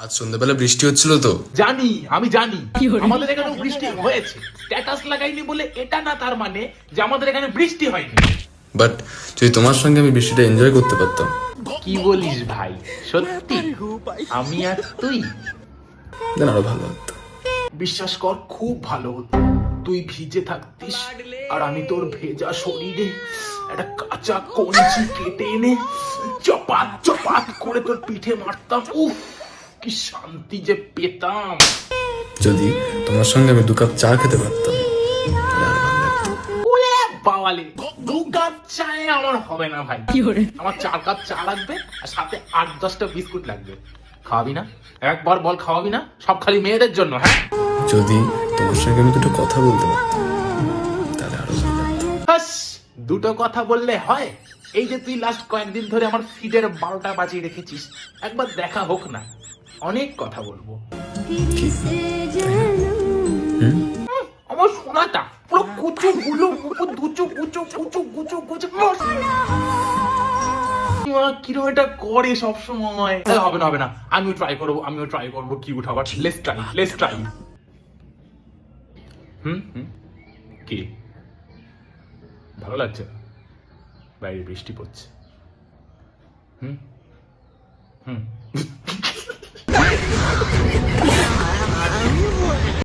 আজ সন্ধ্যাবেলা বৃষ্টি হচ্ছিল তো। জানি, আমি জানি আমাদের এখানে বৃষ্টি হয়েছে। স্ট্যাটাস লাগাইনি বলে এটা না তার মানে যে আমাদের এখানে বৃষ্টি হয়নি। বাট যদি তোমার সঙ্গে আমি বৃষ্টিটা এনজয় করতে পারতাম। কি বলিস ভাই, সত্যি আমি আর তুই? দেন আরো ভালো হতো। বিশ্বাস কর, খুব ভালো হতো। তুই ভিজে থাকতিস আর আমি তোর ভেজা শরীরে একটা কাঁচা কঞ্চি কেটে এনে চপাত চপাত করে তোর পিঠে মারতাম। উফ, কি শান্তি যে পেতাম। যদি তোমার সঙ্গে আমি 2 কাপ চা খেতে পারতাম তাহলে আরো ভালো লাগতো। ওরে বাওয়ালে, 2 কাপ চায়ে আমার হবে না ভাই। আমার 4 কাপ চা লাগবে আর সাথে 8-10টা বিস্কুট লাগবে। খাওয়াবি না? একবার বল, খাওয়াবি না? সব খালি মেয়েদের জন্য, হ্যাঁ? যদি তোমার সঙ্গে আমি দুটো কথা বলতে পারতাম তাহলে আরো ভালো লাগতো। হাস, দুটো কথা বললে হয়? এই যে তুই লাস্ট কয়েকদিন ধরে আমার ফিডের 12টা বাজিয়ে রেখেছিস, একবার দেখা হোক না। অনেক কথা বলবো। কি? হুম? আমার সোনাটা পুরো কুচু গুলো উপর দুচু কুচু কুচু কুচু কুচু। কিরকম এটা করে সব সময়। হবে না হবে না, আমিও ট্রাই করবো কি উঠাবার। Let's try. হুম হুম কি ভালো লাগছে? বাইরে বৃষ্টি পড়ছে। হুম হুম